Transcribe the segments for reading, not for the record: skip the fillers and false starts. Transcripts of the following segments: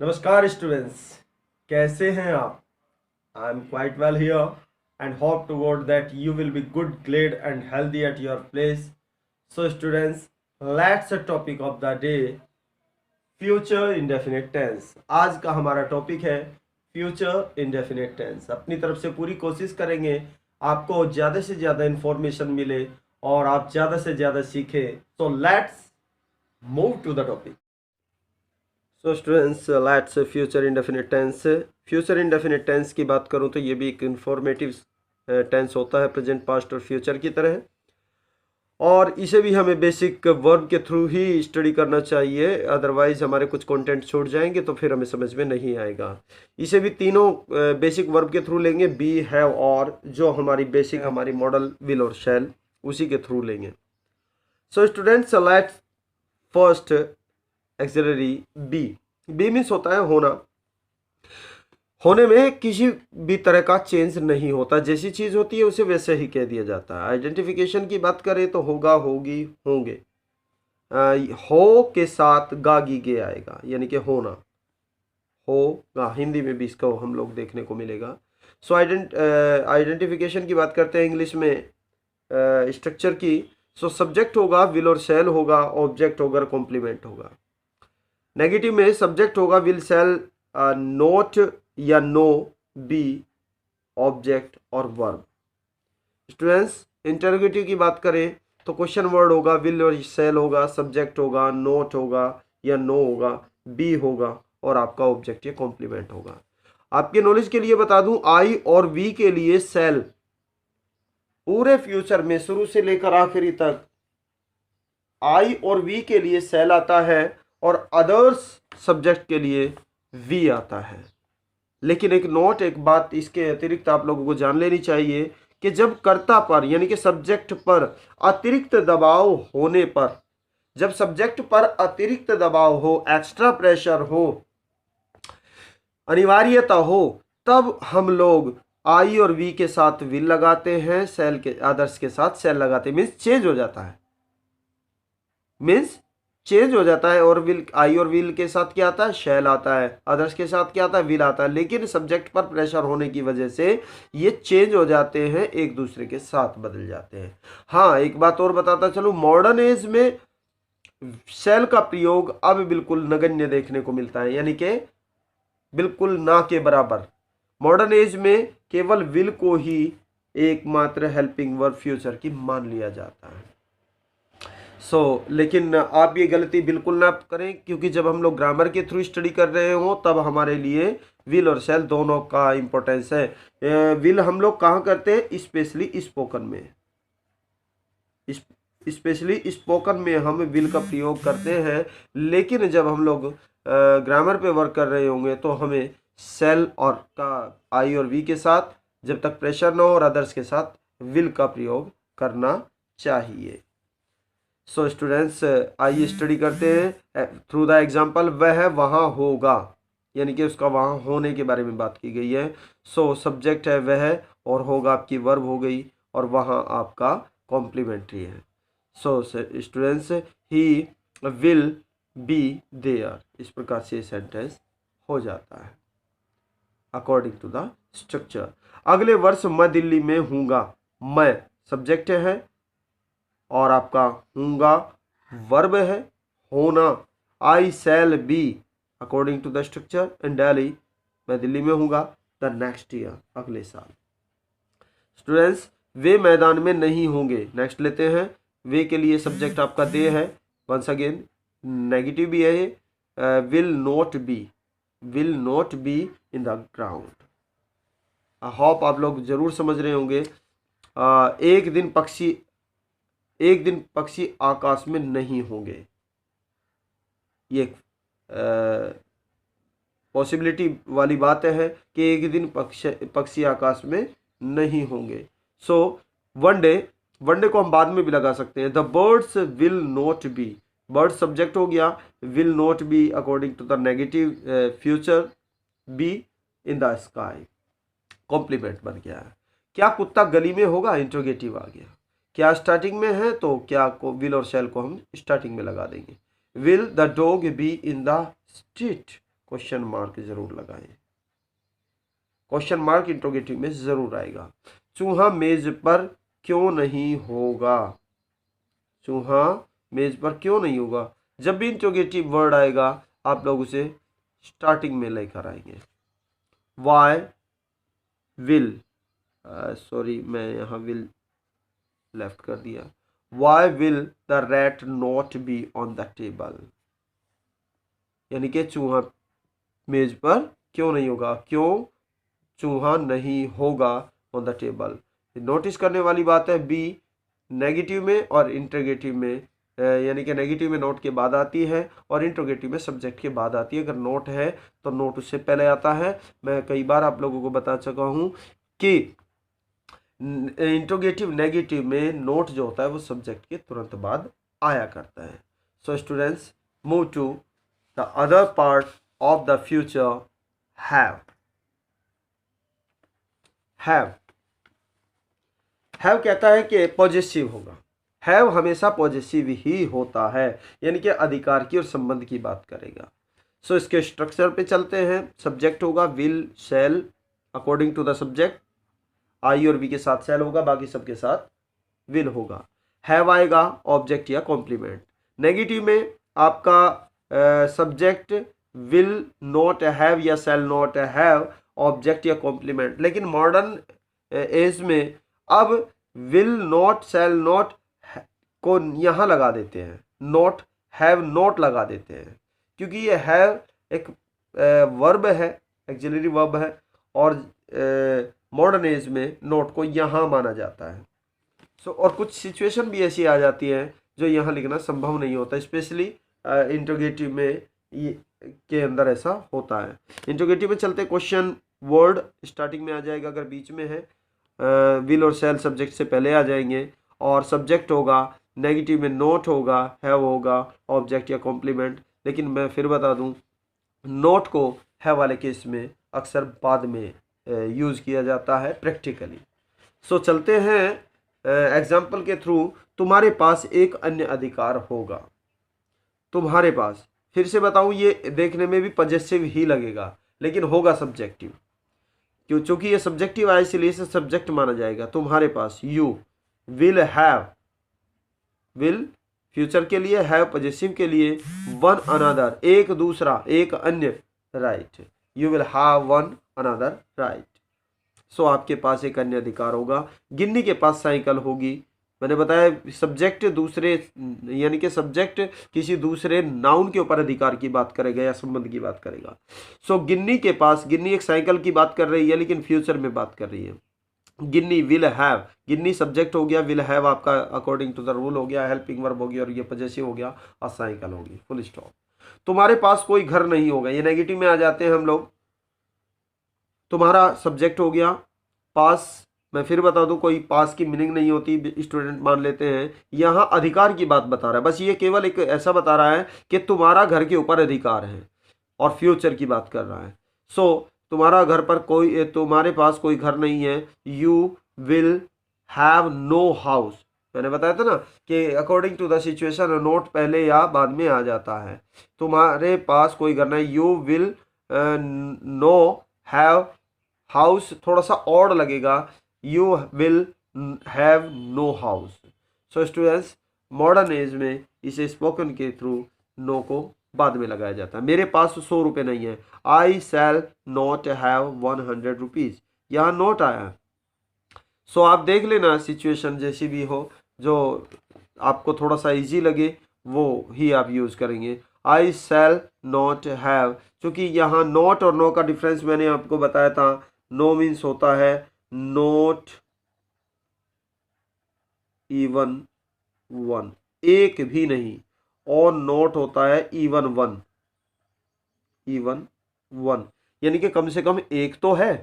नमस्कार स्टूडेंट्स, कैसे हैं आप? I am quite well here and hope to god that you will be good, glad and healthy at your place. So students, let's topic of the day, future indefinite tense. आज का हमारा topic है future indefinite tense. अपनी तरफ से पूरी कोशिश करेंगे आपको ज़्यादा से ज़्यादा इंफॉर्मेशन मिले और आप ज़्यादा से ज़्यादा सीखें. So let's move to the topic. So students, let's future indefinite tense. Future indefinite tense की बात करूं तो ये भी एक इंफॉर्मेटिव टेंस होता है, प्रेजेंट, पास्ट और फ्यूचर की तरह. और इसे भी हमें बेसिक वर्ब के थ्रू ही स्टडी करना चाहिए, अदरवाइज हमारे कुछ कंटेंट छूट जाएंगे तो फिर हमें समझ में नहीं आएगा. इसे भी तीनों बेसिक वर्ब के थ्रू लेंगे, बी, हैव और जो हमारी बेसिक हमारी मॉडल विल और शैल, उसी के थ्रू लेंगे. So students, let's first auxiliary be. Be means होता है होना. होने में किसी भी तरह का चेंज नहीं होता, जैसी चीज होती है उसे वैसे ही कह दिया जाता है. आइडेंटिफिकेशन की बात करें तो होगा, होगी, होंगे. हो के साथ गा गी गे आएगा, यानी कि होना, होगा. हिंदी में भी इसका हम लोग देखने को मिलेगा. सो आइडेंटिफिकेशन की बात करते हैं इंग्लिश में स्ट्रक्चर की. सो सब्जेक्ट होगा विल और शैल होगा, ऑब्जेक्ट होगा, कॉम्प्लीमेंट होगा. नेगेटिव में सब्जेक्ट होगा विल, शैल, नोट या नो, बी, ऑब्जेक्ट और वर्ब. स्टूडेंट्स, इंटरोगेटिव की बात करें तो क्वेश्चन वर्ड होगा, विल और शैल होगा, सब्जेक्ट होगा, नोट होगा या नो होगा, बी होगा और आपका ऑब्जेक्ट या कॉम्प्लीमेंट होगा. आपके नॉलेज के लिए बता दूं, आई और वी के लिए शैल पूरे फ्यूचर में शुरू से लेकर आखिरी तक आई और वी के लिए शैल आता है और अदर्स सब्जेक्ट के लिए वी आता है. लेकिन एक नोट, एक बात इसके अतिरिक्त आप लोगों को जान लेनी चाहिए कि जब कर्ता पर यानी कि सब्जेक्ट पर अतिरिक्त दबाव होने पर, जब सब्जेक्ट पर अतिरिक्त दबाव हो, एक्स्ट्रा प्रेशर हो, अनिवार्यता हो, तब हम लोग आई और वी के साथ विल लगाते हैं, सेल के अदर्स के साथ सेल लगाते हैं. मीन्स चेंज हो जाता है, मीन्स चेंज हो जाता है. और विल, आई और विल के साथ क्या आता है, शैल आता है. अदर्स के साथ क्या आता है, विल आता है. लेकिन सब्जेक्ट पर प्रेशर होने की वजह से ये चेंज हो जाते हैं, एक दूसरे के साथ बदल जाते हैं. हाँ, एक बात और बताता चलूं, मॉडर्न एज में शैल का प्रयोग अब बिल्कुल नगण्य देखने को मिलता है, यानी कि बिल्कुल ना के बराबर. मॉडर्न एज में केवल विल को ही एकमात्र हेल्पिंग वर्ब फ्यूचर की मान लिया जाता है. लेकिन आप ये गलती बिल्कुल ना करें, क्योंकि जब हम लोग ग्रामर के थ्रू स्टडी कर रहे हो तब हमारे लिए विल और शैल दोनों का इंपॉर्टेंस है. विल हम लोग कहाँ करते हैं, स्पेशली स्पोकन में. स्पेशली स्पोकन में हम विल का प्रयोग करते हैं. लेकिन जब हम लोग ग्रामर पे वर्क कर रहे होंगे तो हमें सेल और का आई और वी के साथ, जब तक प्रेशर ना हो, और अदर्स के साथ विल का प्रयोग करना चाहिए. सो स्टूडेंट्स, आइए स्टडी करते हैं थ्रू द एग्जाम्पल. वह वहाँ होगा, यानी कि उसका वहाँ होने के बारे में बात की गई है. सब्जेक्ट है वह, और होगा आपकी वर्ब हो गई, और वहाँ आपका कॉम्प्लीमेंट्री है. Students, he will be there, इस प्रकार से सेंटेंस हो जाता है अकॉर्डिंग टू द स्ट्रक्चर. अगले वर्ष मैं दिल्ली में हूँगा. मैं सब्जेक्ट है और आपका हूँगा वर्ब है, होना. I shall be according to the structure in Delhi, मैं दिल्ली में हूँगा द नेक्स्ट ईयर, अगले साल. स्टूडेंट्स, वे मैदान में नहीं होंगे. नेक्स्ट लेते हैं. वे के लिए सब्जेक्ट आपका दे है, वंस अगेन नेगेटिव भी है. Will not B, will not B in the ground. I hope आप लोग जरूर समझ रहे होंगे. एक दिन पक्षी आकाश में नहीं होंगे, ये पॉसिबिलिटी वाली बात है कि एक दिन पक्षी आकाश में नहीं होंगे. वन डे को हम बाद में भी लगा सकते हैं. The birds will not be, bird subject हो गया, will not be according to the negative future be in the sky, complement बन गया है. क्या कुत्ता गली में होगा, इंट्रोगेटिव आ गया. क्या स्टार्टिंग में है तो क्या को विल और शैल को हम स्टार्टिंग में लगा देंगे. Will the dog B in the street, question mark जरूर लगाएं। क्वेश्चन मार्क इंट्रोगेटिव में जरूर आएगा। चूहा मेज पर क्यों नहीं होगा? चूहा मेज पर क्यों नहीं होगा? जब भी इंट्रोगेटिव वर्ड आएगा आप लोग उसे स्टार्टिंग में लेकर आएंगे। वाई विल, सॉरी मैं यहाँ विल लेफ्ट कर दिया। Why will the rat not be on the table, यानी कि चूहा मेज पर क्यों नहीं होगा, क्यों चूहा नहीं होगा ऑन द टेबल। नोटिस करने वाली बात है, बी नेगेटिव में और इंटरोगेटिव में, यानी कि नेगेटिव में नोट के बाद आती है और इंट्रोगेटिव में सब्जेक्ट के बाद आती है। अगर नोट है तो नोट उससे पहले आता है। मैं कई बार आप लोगों को बता चुका हूँ कि इंट्रोगेटिव नेगेटिव में नोट जो होता है वो सब्जेक्ट के तुरंत बाद आया करता है। So students, move to the other part of the future. Have कहता है कि पॉजिटिव होगा। हैव हमेशा पॉजिटिव ही होता है, यानी कि अधिकार की और संबंध की बात करेगा। सो इसके स्ट्रक्चर पे चलते हैं। सब्जेक्ट होगा will, shall, according to the subject. I और वी के साथ शैल होगा, बाकी सबके साथ विल होगा। हैव आएगा ऑब्जेक्ट या कॉम्प्लीमेंट। नेगेटिव में आपका सब्जेक्ट विल नॉट हैव या शैल नॉट हैव ऑब्जेक्ट या कॉम्प्लीमेंट। लेकिन मॉडर्न एज में अब विल नॉट, शैल नॉट को यहाँ लगा देते हैं, नॉट, हैव नॉट लगा देते हैं, क्योंकि ये हैव एक वर्ब है, एक्सिलरी वर्ब है, और मॉडर्न एज में नॉट को यहाँ माना जाता है। सो और कुछ सिचुएशन भी ऐसी आ जाती है जो यहाँ लिखना संभव नहीं होता, स्पेशली इंट्रोगेटिव में के अंदर ऐसा होता है। इंट्रोगेटिव में चलते क्वेश्चन वर्ड स्टार्टिंग में आ जाएगा, अगर बीच में है विल और शैल सब्जेक्ट से पहले आ जाएंगे, और सब्जेक्ट होगा नेगेटिव में नोट होगा, हैव होगा, ऑब्जेक्ट या कॉम्प्लीमेंट। लेकिन मैं फिर बता दूं, नोट को हैव वाले केस में अक्सर बाद में यूज़ किया जाता है प्रैक्टिकली। सो चलते हैं एग्जाम्पल के थ्रू। तुम्हारे पास एक अन्य अधिकार होगा। तुम्हारे पास, फिर से बताऊं, ये देखने में भी पॉजिटिव ही लगेगा, लेकिन होगा सब्जेक्टिव, क्योंकि ये सब्जेक्टिव आया इसलिए इसे सब्जेक्ट माना जाएगा। तुम्हारे पास, you will have, will future के लिए, हैव पॉजिटिव के लिए, वन अनदर एक दूसरा, एक अन्य, right, you will have one another, right. So आपके पास एक अन्य अधिकार होगा। गिन्नी के पास साइकिल होगी। मैंने बताया सब्जेक्ट दूसरे, यानी कि सब्जेक्ट किसी दूसरे नाउन के ऊपर अधिकार की बात करेगा या संबंध की बात करेगा। सो गिन्नी के पास, गिन्नी एक साइकिल की बात कर रही है लेकिन फ्यूचर में बात कर रही है। गिन्नी विल हैव, गिन्नी सब्जेक्ट हो गया, विल हैव आपका अकॉर्डिंग टू द रूल हो गया, हेल्पिंग वर्ब हो गया, और ये पॉजेसिव हो गया, और साइकिल होगी, फुल स्टॉप। तुम्हारे पास कोई घर नहीं होगा, ये नेगेटिव में आ जाते हैं हम लोग। तुम्हारा सब्जेक्ट हो गया, पास, मैं फिर बता दूं कोई पास की मीनिंग नहीं होती, स्टूडेंट मान लेते हैं। यहाँ अधिकार की बात बता रहा है, बस ये केवल एक ऐसा बता रहा है कि तुम्हारा घर के ऊपर अधिकार है, और फ्यूचर की बात कर रहा है। सो तुम्हारा घर पर कोई, तुम्हारे पास कोई घर नहीं है, you will have no house. मैंने बताया था ना कि according to the situation note पहले या बाद में आ जाता है। तुम्हारे पास कोई घर नहीं, you will no have house, थोड़ा सा ऑड लगेगा, you will have no house. So students, modern age में इसे स्पोकन के थ्रू नो को बाद में लगाया जाता है। मेरे पास 100 रुपये नहीं है, आई शैल नॉट हैव 100 रुपीज़, यहाँ नोट आया। सो आप देख लेना, सिचुएशन जैसी भी हो, जो आपको थोड़ा सा इजी लगे वो ही आप यूज़ करेंगे। आई शैल नॉट हैव, क्योंकि यहाँ नॉट और नो का डिफरेंस मैंने आपको बताया था। नो मीन्स होता है नॉट इवन वन, एक भी नहीं, और नॉट होता है इवन वन, इवन वन, यानी कि कम से कम एक तो है।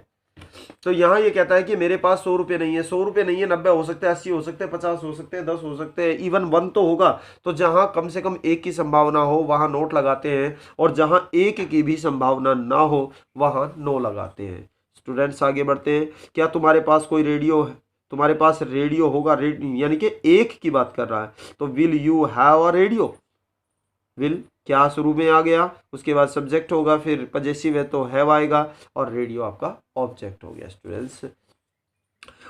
तो यहाँ ये कहता है कि मेरे पास 100 रुपये नहीं है, 100 रुपये नहीं है, 90 हो सकते हैं, 80 हो सकते हैं, 50 हो सकते हैं, 10 हो सकते हैं, इवन वन तो होगा। तो जहाँ कम से कम एक की संभावना हो वहाँ नोट लगाते हैं, और जहाँ एक की भी संभावना ना हो वहाँ नो लगाते हैं। स्टूडेंट्स आगे बढ़ते हैं। क्या तुम्हारे पास कोई रेडियो है? तुम्हारे पास रेडियो होगा, यानी कि एक की बात कर रहा है, तो will you have a radio, will क्या शुरू में आ गया, उसके बाद सब्जेक्ट होगा, फिर पजेसिव है तो हैव आएगा, और रेडियो आपका ऑब्जेक्ट हो गया स्टूडेंट्स।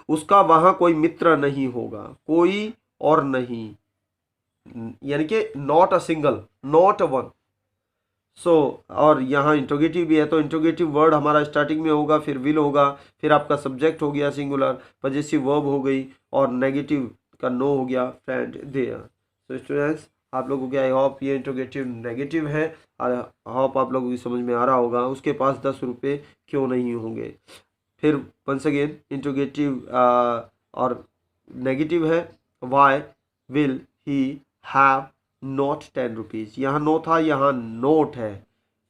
उसका वहां कोई मित्र नहीं होगा, कोई और नहीं, यानी कि not a single, not a one. So और यहाँ इंट्रोगेटिव भी है, तो इंट्रोगेटिव वर्ड हमारा स्टार्टिंग में होगा, फिर विल होगा, फिर आपका सब्जेक्ट हो गया सिंगुलर, पजेसिव वर्ब हो गई, और नेगेटिव का नो हो गया फ्रेंड देयर। तो स्टूडेंट्स आप लोगों को आई होप ये इंट्रोगेटिव नेगेटिव है, और होप आप लोगों की समझ में आ रहा होगा। उसके पास 10 रुपये क्यों नहीं होंगे। फिर वंस अगेन इंट्रोगेटिव और नेगेटिव है, why will he have not 10 rupees. यहाँ नो था, यहाँ नोट है,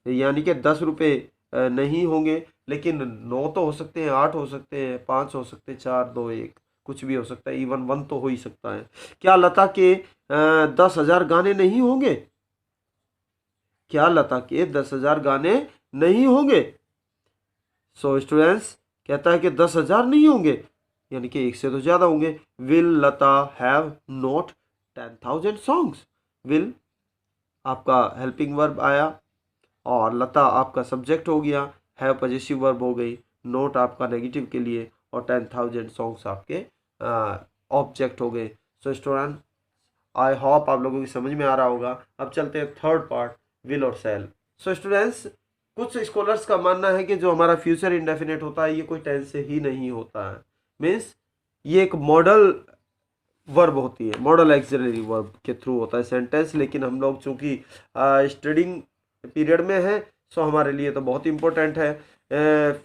यानी कि 10 रुपये नहीं होंगे, लेकिन 9 तो हो सकते हैं, 8 हो सकते हैं, 5 हो सकते हैं, 4 2 1 कुछ भी हो सकता है, इवन 1 तो हो ही सकता है। क्या लता के 10,000 गाने नहीं होंगे? क्या लता के 10,000 गाने नहीं होंगे? सो स्टूडेंट्स कहता है कि 10,000 नहीं होंगे, यानी कि एक से तो ज्यादा होंगे। Will Lata have not 10,000 songs. Will आपका हेल्पिंग वर्ब आया, और लता आपका सब्जेक्ट हो गया, हैव पजेसिव वर्ब हो गई, नोट आपका नेगेटिव के लिए, और 10,000 सॉन्ग्स आपके ऑब्जेक्ट हो गए। सो स्टूडेंट आई होप आप लोगों की समझ में आ रहा होगा। अब चलते हैं थर्ड पार्ट, विल और सेल। सो स्टूडेंट्स कुछ स्कॉलर्स का मानना है कि जो हमारा फ्यूचर इंडेफिनेट होता है ये कोई टेंस से ही नहीं होता है, मीन्स ये एक मॉडल वर्ब होती है, मॉडल एक्सिलरी वर्ब के थ्रू होता है सेंटेंस। लेकिन हम लोग चूंकि स्टडिंग पीरियड में है, सो हमारे लिए तो बहुत इंपॉर्टेंट है।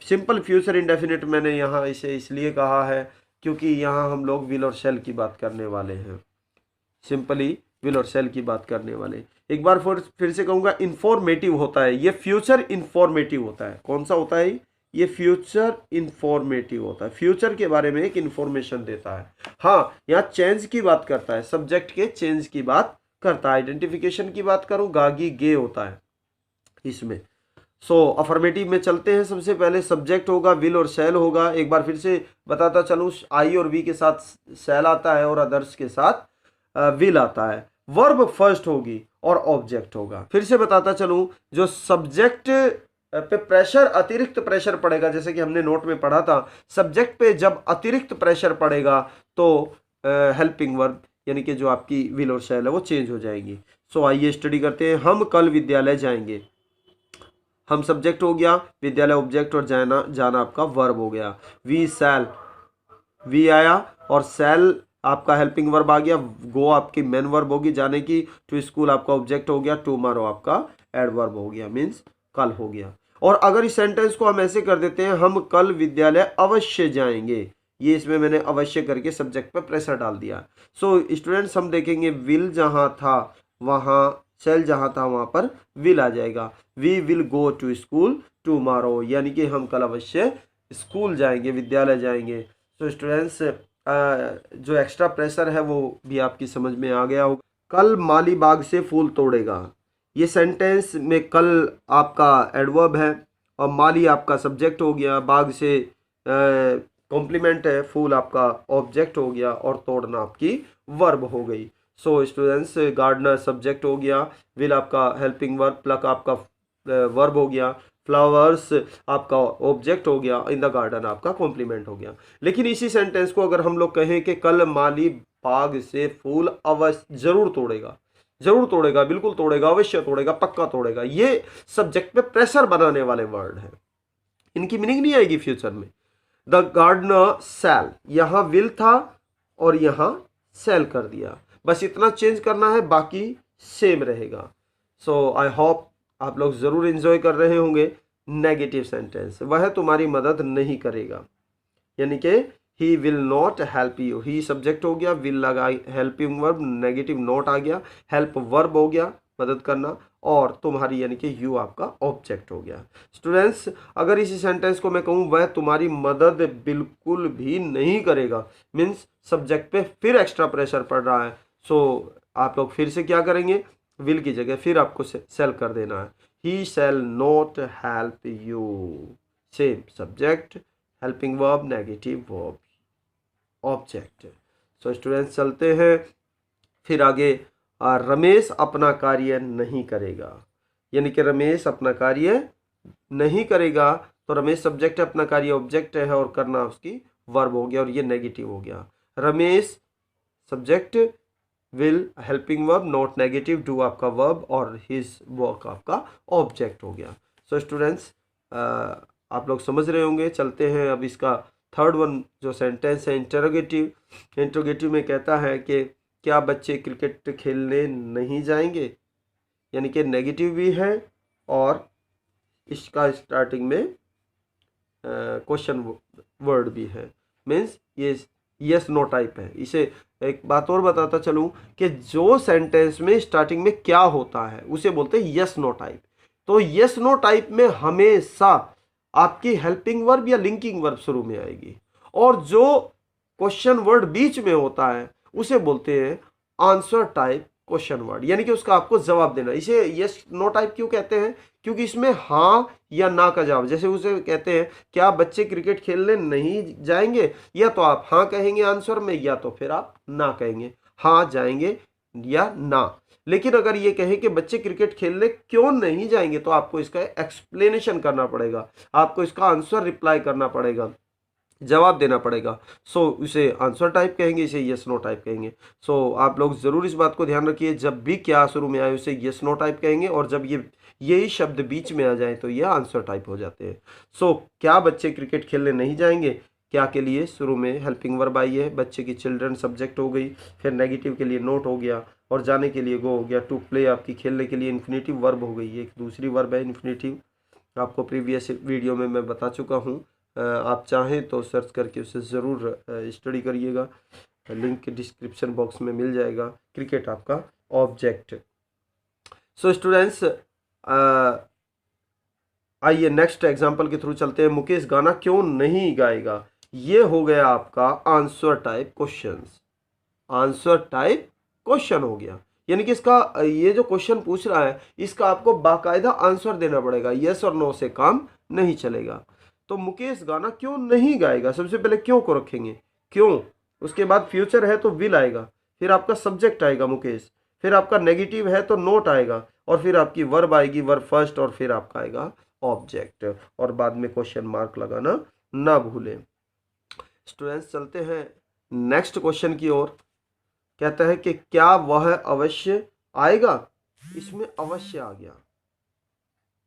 सिंपल फ्यूचर इंडेफिनिट मैंने यहाँ इसे इसलिए कहा है क्योंकि यहाँ हम लोग विल और शेल की बात करने वाले हैं, सिंपली विल और शेल की बात करने वाले। एक बार फिर से कहूँगा, इंफॉर्मेटिव होता है ये, फ्यूचर इंफॉर्मेटिव होता है। कौन सा होता है ये? फ्यूचर इंफॉर्मेटिव होता है, फ्यूचर के बारे में एक इंफॉर्मेशन देता है। हाँ, यहाँ चेंज की बात करता है, सब्जेक्ट के चेंज की बात करता है। आइडेंटिफिकेशन की बात करूँ, गागी गे होता है इसमें। सो अफर्मेटिव में चलते हैं। सबसे पहले सब्जेक्ट होगा, विल और शैल होगा। एक बार फिर से बताता चलूँ, आई और वी के साथ शैल आता है और अदर्स के साथ विल आता है। वर्ब फर्स्ट होगी और ऑब्जेक्ट होगा। फिर से बताता चलूं, जो सब्जेक्ट पे प्रेशर, अतिरिक्त प्रेशर पड़ेगा, जैसे कि हमने नोट में पढ़ा था, सब्जेक्ट पे जब अतिरिक्त प्रेशर पड़ेगा तो हेल्पिंग वर्ब यानी कि जो आपकी विल और शैल है वो चेंज हो जाएगी। सो आइए स्टडी करते हैं। हम कल विद्यालय जाएंगे, हम सब्जेक्ट हो गया, विद्यालय ऑब्जेक्ट, और जाना जाना आपका वर्ब हो गया। वी शैल, वी आया और शैल आपका हेल्पिंग वर्ब आ गया। गो आपकी मेन वर्ब होगी जाने की। टू स्कूल आपका ऑब्जेक्ट हो गया। टुमारो आपका एडवर्ब हो गया, मीन्स कल हो गया। और अगर इस सेंटेंस को हम ऐसे कर देते हैं, हम कल विद्यालय अवश्य जाएंगे, ये इसमें मैंने अवश्य करके सब्जेक्ट पर प्रेशर डाल दिया। सो स्टूडेंट्स हम देखेंगे, विल जहां था वहां शैल, जहां था वहां पर विल आ जाएगा। We will go to school tomorrow, यानी कि हम कल अवश्य स्कूल जाएंगे, विद्यालय जाएंगे। तो स्टूडेंट्स जो एक्स्ट्रा प्रेशर है वो भी आपकी समझ में आ गया होगा। कल माली बाग से फूल तोड़ेगा, ये सेंटेंस में कल आपका एडवर्ब है और माली आपका सब्जेक्ट हो गया, बाग से कॉम्प्लीमेंट है, फूल आपका ऑब्जेक्ट हो गया, और तोड़ना आपकी वर्ब हो गई। सो स्टूडेंट्स गार्डनर सब्जेक्ट हो गया, विल आपका हेल्पिंग वर्ब, प्लक आपका वर्ब हो गया, फ्लावर्स आपका ऑब्जेक्ट हो गया, इन द गार्डन आपका कॉम्प्लीमेंट हो गया। लेकिन इसी सेंटेंस को अगर हम लोग कहें कि कल माली बाग से फूल अवश्य जरूर तोड़ेगा, जरूर तोड़ेगा, बिल्कुल तोड़ेगा, अवश्य तोड़ेगा, पक्का तोड़ेगा, ये सब्जेक्ट पे प्रेशर बनाने वाले वर्ड है, इनकी मीनिंग नहीं आएगी फ्यूचर में। द गार्डनर सेल, यहां विल था और यहां सेल कर दिया, बस इतना चेंज करना है, बाकी सेम रहेगा। सो आई होप आप लोग जरूर एंजॉय कर रहे होंगे। नेगेटिव सेंटेंस, वह तुम्हारी मदद नहीं करेगा, यानी कि he will not help you, he subject हो गया, विल लगा हेल्पिंग वर्ब, नेगेटिव नॉट आ गया, हेल्प वर्ब हो गया मदद करना, और तुम्हारी यानी कि यू आपका ऑब्जेक्ट हो गया। स्टूडेंट्स अगर इसी सेंटेंस को मैं कहूँ, वह तुम्हारी मदद बिल्कुल भी नहीं करेगा, मीन्स सब्जेक्ट पे फिर एक्स्ट्रा प्रेशर पड़ रहा है। सो आप लोग फिर से क्या करेंगे, विल की जगह फिर आपको सेल कर देना है। He shall not help you, same subject, helping verb, negative verb, object. So students चलते हैं फिर आगे। रमेश अपना कार्य नहीं करेगा, यानी कि रमेश अपना कार्य नहीं करेगा, तो रमेश सब्जेक्ट है, अपना कार्य ऑब्जेक्ट है और करना उसकी वर्ब हो गया और ये नेगेटिव हो गया। Ramesh subject, will helping verb, not negative, do आपका वर्ब और हिज वर्क आपका ऑब्जेक्ट हो गया। सो स्टूडेंट्स आप लोग समझ रहे होंगे। चलते हैं अब इसका थर्ड वन जो सेंटेंस है इंटरोगेटिव। इंटरोगेटिव में कहता है कि क्या बच्चे क्रिकेट खेलने नहीं जाएंगे, यानी कि नेगेटिव भी है और इसका स्टार्टिंग में क्वेश्चन वर्ड भी है, मीन्स ये यस नो टाइप है। इसे एक बात और बताता चलूं कि जो सेंटेंस में स्टार्टिंग में क्या होता है उसे बोलते हैं यस नो टाइप। तो यस नो टाइप में हमेशा आपकी हेल्पिंग वर्ब या लिंकिंग वर्ब शुरू में आएगी, और जो क्वेश्चन वर्ड बीच में होता है उसे बोलते हैं आंसर टाइप क्वेश्चन वर्ड, यानी कि उसका आपको जवाब देना। इसे यस नो टाइप क्यों कहते हैं? क्योंकि इसमें हाँ या ना का जवाब, जैसे उसे कहते हैं क्या बच्चे क्रिकेट खेलने नहीं जाएंगे, या तो आप हाँ कहेंगे आंसर में या तो फिर आप ना कहेंगे, हाँ जाएंगे या ना। लेकिन अगर ये कहे कि बच्चे क्रिकेट खेलने क्यों नहीं जाएंगे तो आपको इसका एक्सप्लेनेशन करना पड़ेगा, आपको इसका आंसर रिप्लाई करना पड़ेगा, जवाब देना पड़ेगा। सो इसे आंसर टाइप कहेंगे, इसे यस नो टाइप कहेंगे। सो आप लोग जरूर इस बात को ध्यान रखिए, जब भी क्या शुरू में आए उसे यस नो टाइप कहेंगे, और जब यही शब्द बीच में आ जाए तो ये आंसर टाइप हो जाते हैं। सो क्या बच्चे क्रिकेट खेलने नहीं जाएंगे, क्या के लिए शुरू में हेल्पिंग वर्ब आई है, बच्चे की चिल्ड्रन सब्जेक्ट हो गई, फिर नेगेटिव के लिए नोट हो गया, और जाने के लिए गो हो गया, टू प्ले आपकी खेलने के लिए इन्फिनेटिव वर्ब हो गई, एक दूसरी वर्ब है इन्फिनेटिव, आपको प्रीवियस वीडियो में मैं बता चुका हूँ। आप चाहें तो सर्च करके उसे ज़रूर स्टडी करिएगा, लिंक डिस्क्रिप्शन बॉक्स में मिल जाएगा। क्रिकेट आपका ऑब्जेक्ट। सो स्टूडेंट्स आइए नेक्स्ट एग्जांपल के थ्रू चलते हैं। मुकेश गाना क्यों नहीं गाएगा, ये हो गया आपका answer type questions, answer type question हो गया, यानी कि इसका ये जो क्वेश्चन पूछ रहा है इसका आपको बाकायदा आंसर देना पड़ेगा, यस और नो से काम नहीं चलेगा। तो मुकेश गाना क्यों नहीं गाएगा, सबसे पहले क्यों को रखेंगे, क्यों, उसके बाद फ्यूचर है तो विल आएगा, फिर आपका सब्जेक्ट आएगा मुकेश, फिर आपका नेगेटिव है तो नोट आएगा, और फिर आपकी वर्ब आएगी, वर्ब फर्स्ट, और फिर आपका आएगा ऑब्जेक्ट, और बाद में क्वेश्चन मार्क लगाना ना भूलें। स्टूडेंट्स चलते हैं नेक्स्ट क्वेश्चन की ओर। कहता है कि क्या वह अवश्य आएगा, इसमें अवश्य आ गया,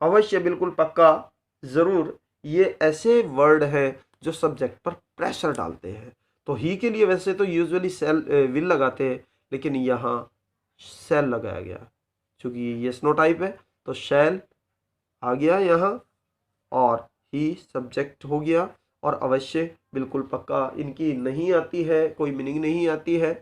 अवश्य बिल्कुल पक्का जरूर, ये ऐसे वर्ड हैं जो सब्जेक्ट पर प्रेशर डालते हैं। तो ही के लिए वैसे तो यूजुअली सेल विल लगाते हैं, लेकिन यहाँ सेल लगाया गया, क्योंकि ये यस नो टाइप है तो शैल आ गया यहाँ, और ही सब्जेक्ट हो गया, और अवश्य बिल्कुल पक्का इनकी नहीं आती है, कोई मीनिंग नहीं आती है,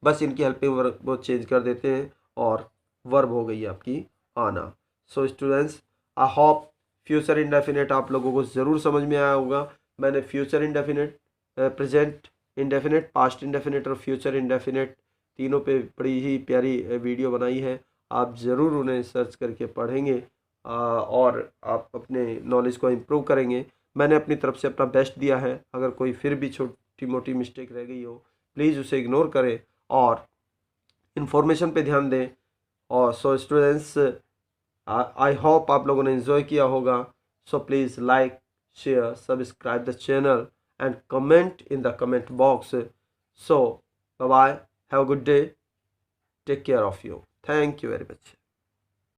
बस इनकी हेल्पिंग वर्ब वो चेंज कर देते हैं और वर्ब हो गई आपकी आना। So students I hope future indefinite आप लोगों को ज़रूर समझ में आया होगा। मैंने future indefinite, present indefinite, past indefinite और फ्यूचर इंडेफिनेट तीनों पे बड़ी ही प्यारी वीडियो बनाई है, आप ज़रूर उन्हें सर्च करके पढ़ेंगे और आप अपने नॉलेज को इम्प्रूव करेंगे। मैंने अपनी तरफ से अपना बेस्ट दिया है, अगर कोई फिर भी छोटी मोटी मिस्टेक रह गई हो प्लीज़ उसे इग्नोर करें और इन्फॉर्मेशन पे ध्यान दें। और सो स्टूडेंट्स आई होप आप लोगों ने एंजॉय किया होगा। So please like, share, subscribe the channel and comment in the comment box. So bye bye, have a good day, take care of you, thank you very much.